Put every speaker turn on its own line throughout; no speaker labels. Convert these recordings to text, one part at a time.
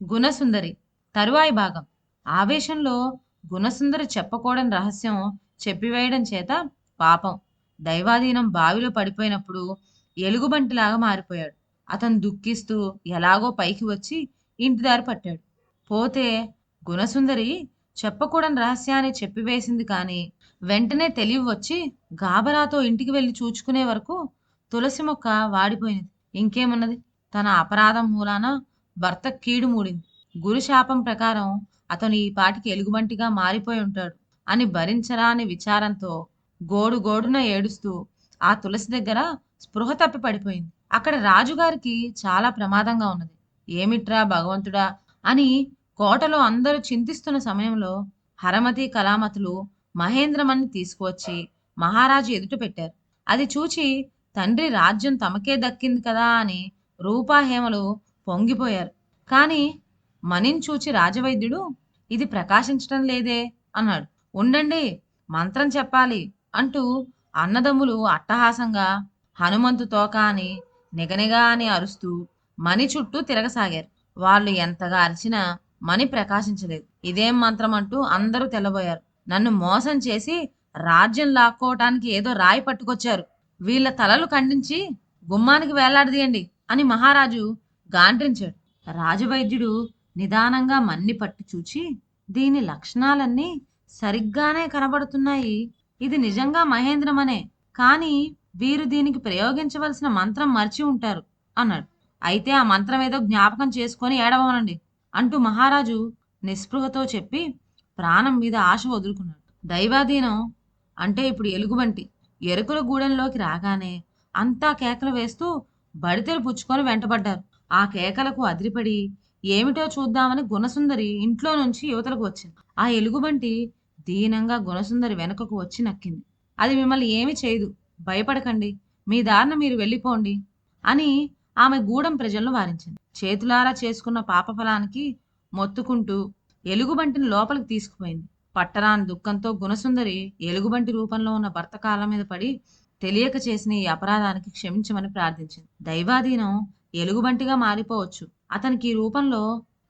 గుణసుందరి తరువాయి భాగం. ఆవేశంలో గుణసుందరి చెప్పకూడని రహస్యం చెప్పివేయడం చేత పాపం దైవాధీనం బావిలో పడిపోయినప్పుడు ఎలుగుబంటిలాగా మారిపోయాడు. అతను దుఃఖిస్తూ ఎలాగో పైకి వచ్చి ఇంటి దారి పట్టాడు. పోతే గుణసుందరి చెప్పకూడని రహస్యాన్ని చెప్పివేసింది కానీ వెంటనే తెలివి వచ్చి గాబరాతో ఇంటికి వెళ్ళి చూచుకునే వరకు తులసి మొక్క వాడిపోయింది. ఇంకేమున్నది, తన అపరాధం మూలాన భర్త కీడు మూడింది. గురు శాపం ప్రకారం అతను ఈ పాటికి ఎలుగుబంటిగా మారిపోయి ఉంటాడు అని భరించరాని విచారంతో గోడు గోడున ఏడుస్తూ ఆ తులసి దగ్గర స్పృహ తప్పి పడిపోయింది. అక్కడ రాజుగారికి చాలా ప్రమాదంగా ఉన్నది. ఏమిట్రా భగవంతుడా అని కోటలో అందరూ చింతిస్తున్న సమయంలో హరమతి కళామతులు మహేంద్రమని తీసుకువచ్చి మహారాజు ఎదుట పెట్టారు. అది చూచి తండ్రి రాజ్యం తమకే దక్కింది కదా అని రూపాహేమలు పొంగిపోయారు. కాని మణిని చూచి రాజవైద్యుడు ఇది ప్రకాశించటం లేదే అన్నాడు. ఉండండి, మంత్రం చెప్పాలి అంటూ అన్నదమ్ములు అట్టహాసంగా హనుమంతు తోక అని నిగనిగా అని అరుస్తూ మణి చుట్టూ తిరగసాగారు. వాళ్ళు ఎంతగా అరిచినా మణి ప్రకాశించలేదు. ఇదేం మంత్రం అంటూ అందరూ తెల్లబోయారు. నన్ను మోసం చేసి రాజ్యం లాక్కోవటానికి ఏదో రాయి పట్టుకొచ్చారు. వీళ్ళ తలలు ఖండించి గుమ్మానికి వేలాడదీయండి అని మహారాజు గాండ్రించాడు. రాజవైద్యుడు నిదానంగా మన్ని పట్టి చూచి దీని లక్షణాలన్నీ సరిగ్గానే కనబడుతున్నాయి. ఇది నిజంగా మహేంద్రమనే, కానీ వీరు దీనికి ప్రయోగించవలసిన మంత్రం మర్చి ఉంటారు అన్నాడు. అయితే ఆ మంత్రం ఏదో జ్ఞాపకం చేసుకొని ఏడవనండి అంటూ మహారాజు నిస్పృహతో చెప్పి ప్రాణం మీద ఆశ వదులుకున్నాడు. దైవాధీనం అంటే ఇప్పుడు ఎలుగుబంటి ఎరుకుల గూడెంలోకి రాగానే అంతా కేకలు వేస్తూ బడితెలు పుచ్చుకొని వెంటబడ్డారు. ఆ కేకలకు అదిరిపడి ఏమిటో చూద్దామని గుణసుందరి ఇంట్లో నుంచి యువతలకు వచ్చింది. ఆ ఎలుగుబంటి దీనంగా గుణసుందరి వెనుకకు వచ్చి నక్కింది. అది మిమ్మల్ని ఏమి చేయదు, భయపడకండి, మీ దారిన మీరు వెళ్ళిపోండి అని ఆమె గూడెం ప్రజలను వారించింది. చేతులారా చేసుకున్న పాపఫలానికి మొత్తుకుంటూ ఎలుగుబంటిని లోపలికి తీసుకుపోయింది. పట్టరాని దుఃఖంతో గుణసుందరి ఎలుగుబంటి రూపంలో ఉన్న భర్త కాళ్ళ మీద పడి తెలియక చేసిన ఈ అపరాధానికి క్షమించమని ప్రార్థించింది. దైవాధీనం ఎలుగుబంటిగా మారిపోవచ్చు, అతనికి ఈ రూపంలో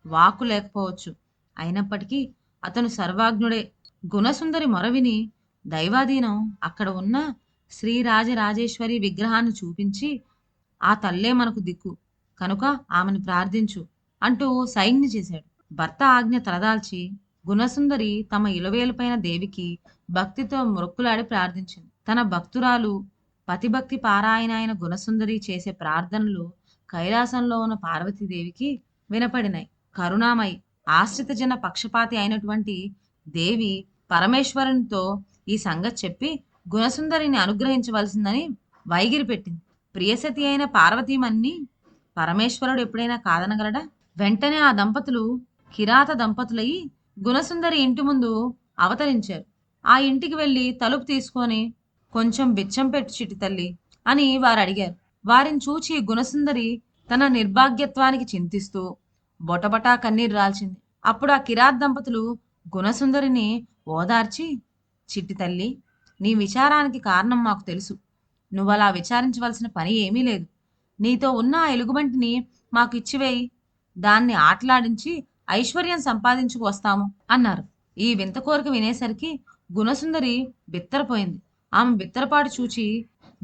వాక్కు లేకపోవచ్చు, అయినప్పటికీ అతను సర్వాజ్ఞుడే. గుణసుందరి మొరవిని దైవాధీనం అక్కడ ఉన్న శ్రీరాజరాజేశ్వరి విగ్రహాన్ని చూపించి ఆ తల్లే మనకు దిక్కు కనుక ఆమెను ప్రార్థించు అంటూ సైజ్ఞ చేశాడు. భర్త ఆజ్ఞ తలదాల్చి గుణసుందరి తమ ఇలవేలుపైన దేవికి భక్తితో మొక్కులాడి ప్రార్థించింది. తన భక్తురాలు పతిభక్తి పారాయణ అయిన గుణసుందరి చేసే ప్రార్థనలు కైలాసంలో ఉన్న పార్వతీదేవికి వినపడినాయి. కరుణామయి ఆశ్రిత జన పక్షపాతి అయినటువంటి దేవి పరమేశ్వరునితో ఈ సంగతి చెప్పి గుణసుందరిని అనుగ్రహించవలసిందని వైగిరి పెట్టింది. ప్రియసతి అయిన పార్వతీమణ్ణి పరమేశ్వరుడు ఎప్పుడైనా కాదనగలడా? వెంటనే ఆ దంపతులు కిరాత దంపతులయ్యి గుణసుందరి ఇంటి ముందు అవతరించారు. ఆ ఇంటికి వెళ్ళి తలుపు తీసుకొని కొంచెం బిచ్చం పెట్టు చిటి తల్లి అని వారు అడిగారు. వారిని చూచి గుణసుందరి తన నిర్భాగ్యత్వానికి చింతిస్తూ బొటబటా కన్నీరు రాల్చింది. అప్పుడు ఆ కిరాత్ దంపతులు గుణసుందరిని ఓదార్చి, చిట్టి తల్లి, నీ విచారానికి కారణం మాకు తెలుసు. నువ్వలా విచారించవలసిన పని ఏమీ లేదు. నీతో ఉన్న ఆ ఎలుగుబంటిని మాకు ఇచ్చివేయి, దాన్ని ఆటలాడించి ఐశ్వర్యం సంపాదించుకు వస్తాము అన్నారు. ఈ వింత కోరిక వినేసరికి గుణసుందరి బిత్తరపోయింది. ఆమె బిత్తరపాటు చూచి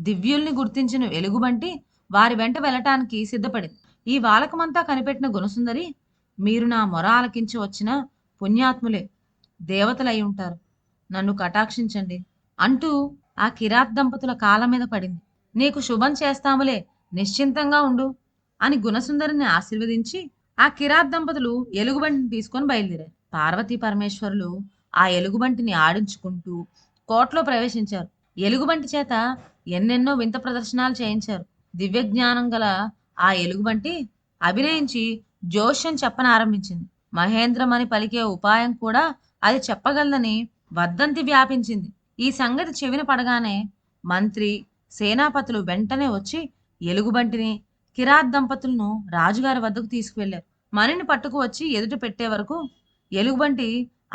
దివ్యుల్ని గుర్తించిన ఎలుగుబంటి వారి వెంట వెళ్ళటానికి సిద్ధపడింది. ఈ వాలకమంతా కనిపెట్టిన గుణసుందరి, మీరు నా మొర ఆలకించి వచ్చిన పుణ్యాత్ములే, దేవతలై ఉంటారు, నన్ను కటాక్షించండి అంటూ ఆ కిరాత్ దంపతుల కాళ్ళ మీద పడింది. నీకు శుభం చేస్తాములే, నిశ్చింతంగా ఉండు అని గుణసుందరిని ఆశీర్వదించి ఆ కిరాత్ దంపతులు ఎలుగుబంటిని తీసుకొని బయలుదేరారు. పార్వతీ పరమేశ్వరులు ఆ ఎలుగుబంటిని ఆడించుకుంటూ కోటలో ప్రవేశించారు. ఎలుగుబంటి చేత ఎన్నెన్నో వింత ప్రదర్శనలు చేయించారు. దివ్య జ్ఞానం గల ఆ ఎలుగుబంటి అభినయించి జోష్యం చెప్పనారంభించింది. మహేంద్రమని పలికే ఉపాయం కూడా అది చెప్పగలదని వదంతి వ్యాపించింది. ఈ సంగతి చెవిన పడగానే మంత్రి సేనాపతులు వెంటనే వచ్చి ఎలుగుబంటిని కిరాత్ దంపతులను రాజుగారి వద్దకు తీసుకువెళ్లారు. మణిని పట్టుకు వచ్చి ఎదుట పెట్టే వరకు ఎలుగుబంటి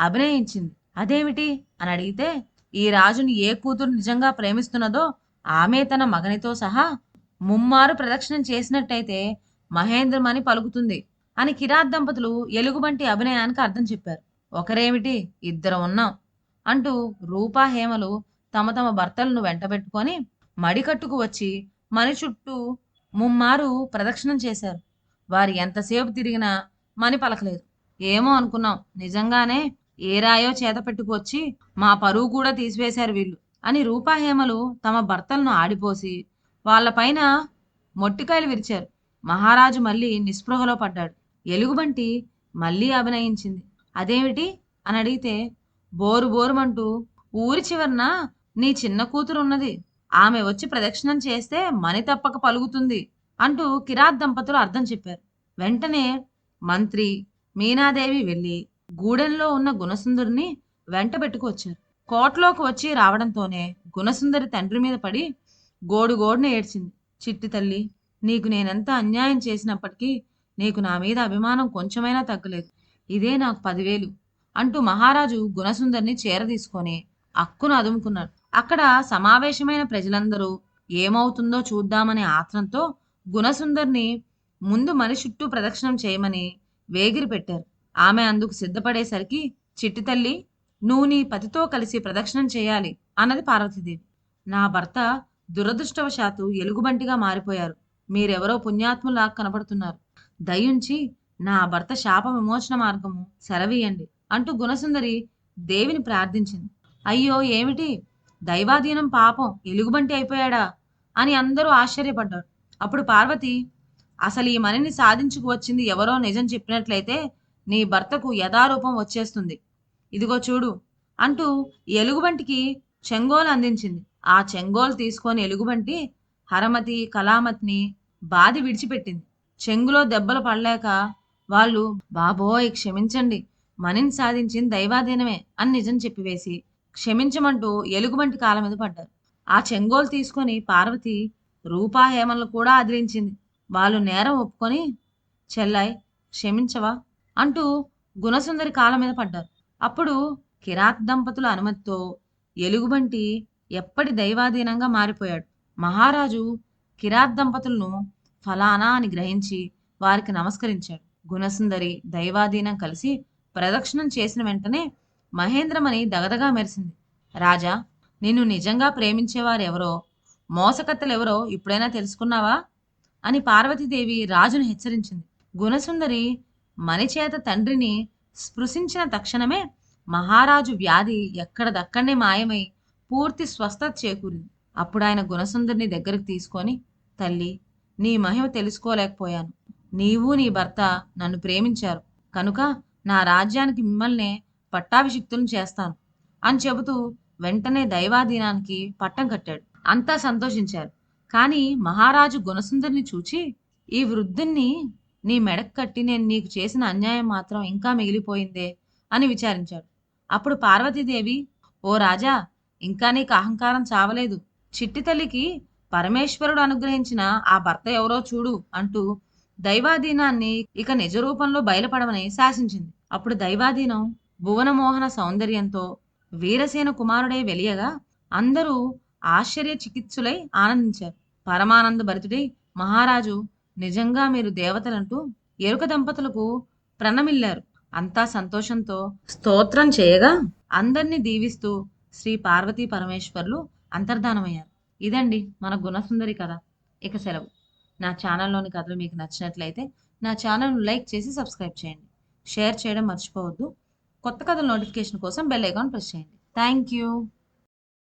అభినయించింది. అదేమిటి అని అడిగితే, ఈ రాజుని ఏ కూతురు నిజంగా ప్రేమిస్తున్నదో ఆమె తన మగనితో సహా ముమ్మారు ప్రదక్షిణం చేసినట్టయితే మహేంద్రమని పలుకుతుంది అని కిరాత్ దంపతులు ఎలుగుబంటి అభినయానికి అర్థం చెప్పారు. ఒకరేమిటి, ఇద్దరం ఉన్నాం అంటూ రూపా హేమలు తమ తమ భర్తలను వెంటబెట్టుకొని మడికట్టుకు వచ్చి మని చుట్టూ ముమ్మారు ప్రదక్షిణం చేశారు. వారు ఎంతసేపు తిరిగినా మని పలకలేదు. ఏమో అనుకున్నాం, నిజంగానే ఏ రాయో చేత పెట్టుకొచ్చి మా పరువు కూడా తీసివేశారు వీళ్ళు అని రూపాహేమలు తమ భర్తలను ఆడిపోసి వాళ్ళపైన మొట్టికాయలు విరిచారు. మహారాజు మళ్ళీ నిస్పృహలో పడ్డాడు. ఎలుగుబంటి మళ్ళీ అభినయించింది. అదేమిటి అని అడిగితే, బోరు బోరుమంటూ ఊరి చివరన నీ చిన్న కూతురు ఉన్నది, ఆమె వచ్చి ప్రదక్షిణం చేస్తే మని తప్పక పలుకుతుంది అంటూ కిరాత్ దంపతులు అర్థం చెప్పారు. వెంటనే మంత్రి మీనాదేవి వెళ్ళి గూడెంలో ఉన్న గుణసుందరిని వెంట పెట్టుకొచ్చారు. కోటలోకి వచ్చి రావడంతోనే గుణసుందరి తండ్రి మీద పడి గోడుగోడున ఏడ్చింది. చిట్టి తల్లి, నీకు నేనెంత అన్యాయం చేసినప్పటికీ నీకు నా మీద అభిమానం కొంచెమైనా తగ్గలేదు. ఇదే నాకు 10,000 అంటూ మహారాజు గుణసుందరిని చేరదీసుకొని అక్కును అదుముకున్నాడు. అక్కడ సమావేశమైన ప్రజలందరూ ఏమవుతుందో చూద్దామనే ఆత్రంతో గుణసుందరిని ముందు మని చుట్టూ ప్రదక్షిణం చేయమని వేగిరి పెట్టారు. ఆమె అందుకు సిద్ధపడేసరికి, చిట్టి తల్లి, నువ్వు నీ పతితో కలిసి ప్రదక్షిణం చేయాలి అన్నది పార్వతీదేవి. నా భర్త దురదృష్టవశాత్తు ఎలుగుబంటిగా మారిపోయారు. మీరెవరో పుణ్యాత్ములా కనపడుతున్నారు. దయుంచి నా భర్త శాప విమోచన మార్గము సెలవీయండి అంటూ గుణసుందరి దేవిని ప్రార్థించింది. అయ్యో ఏమిటి, దైవాధీనం, పాపం, ఎలుగుబంటి అయిపోయాడా అని అందరూ ఆశ్చర్యపడ్డారు. అప్పుడు పార్వతి, అసలు ఈ మనిని సాధించుకు వచ్చింది ఎవరో నిజం చెప్పినట్లయితే నీ భర్తకు యథారూపం వచ్చేస్తుంది. ఇదిగో చూడు అంటూ ఎలుగుబంటికి చెంగోలు అందించింది. ఆ చెంగోలు తీసుకొని ఎలుగుబంటి హరమతి కళామతిని బాది విడిచిపెట్టింది. చెంగులో దెబ్బలు పడలేక వాళ్ళు, బాబోయ్ క్షమించండి, మనిని సాధించింది దైవాధీనమే అని నిజం చెప్పివేసి క్షమించమంటూ ఎలుగుబంటి కాళ్ళ మీద పడ్డారు. ఆ చెంగోలు తీసుకొని పార్వతి రూపాహేమలను కూడా అదిలించింది. వాళ్ళు నేరం ఒప్పుకొని, చెల్లాయ్ క్షమించవా అంటూ గుణసుందరి కాళ్ళ మీద పడ్డారు. అప్పుడు కిరాత్ దంపతుల అనుమతితో ఎలుగుబంటి ఎప్పటి దైవాధీనంగా మారిపోయాడు. మహారాజు కిరాత్ దంపతులను ఫలానా అని గ్రహించి వారికి నమస్కరించాడు. గుణసుందరి దైవాధీనం కలిసి ప్రదక్షిణం చేసిన వెంటనే మహేంద్రమణి దగదగా మెరిసింది. రాజా, నిన్ను నిజంగా ప్రేమించేవారెవరో, మోసకత్తెలెవరో ఇప్పుడైనా తెలుసుకున్నావా అని పార్వతీదేవి రాజును హెచ్చరించింది. గుణసుందరి మణిచేత తండ్రిని స్పృశించిన తక్షణమే మహారాజు వ్యాధి ఎక్కడదక్కడనే మాయమై పూర్తి స్వస్థత చేకూరింది. అప్పుడు ఆయన గుణసుందరిని దగ్గరికి తీసుకొని, తల్లి, నీ మహిమ తెలుసుకోలేకపోయాను. నీవు నీ భర్త నన్ను ప్రేమించారు కనుక నా రాజ్యానికి మిమ్మల్నే పట్టాభిషిక్తులను చేస్తాను అని చెబుతూ వెంటనే దైవాధీనానికి పట్టం కట్టాడు. అంతా సంతోషించారు. కానీ మహారాజు గుణసుందరిని చూచి, ఈ వృద్ధుణ్ణి నీ మెడకు కట్టి నేను నీకు చేసిన అన్యాయం మాత్రం ఇంకా మిగిలిపోయిందే అని విచారించాడు. అప్పుడు పార్వతీదేవి, ఓ రాజా, ఇంకా నీకు అహంకారం చావలేదు. చిట్టి తల్లికి పరమేశ్వరుడు అనుగ్రహించిన ఆ భర్త ఎవరో చూడు అంటూ దైవాధీనాన్ని ఇక నిజ రూపంలో బయలుపడమని శాసించింది. అప్పుడు దైవాధీనం భువనమోహన సౌందర్యంతో వీరసేన కుమారుడై వెలియగా అందరూ ఆశ్చర్య చికిత్సులై ఆనందించారు. పరమానంద భరితుడై మహారాజు, నిజంగా మీరు దేవతలంటూ ఎరుక దంపతులకు ప్రణమిల్లారు. అంతా సంతోషంతో స్తోత్రం చేయగా అందరినీ దీవిస్తూ శ్రీ పార్వతీ పరమేశ్వర్లు అంతర్ధానమయ్యారు. ఇదండి మన గుణసుందరి కథ. ఇక సెలవు. నా ఛానల్లోని కథలు మీకు నచ్చినట్లయితే నా ఛానల్ను లైక్ చేసి సబ్స్క్రైబ్ చేయండి. షేర్ చేయడం మర్చిపోవద్దు. కొత్త కథల నోటిఫికేషన్ కోసం బెల్ ఐకాన్ ప్రెస్ చేయండి. Thank you.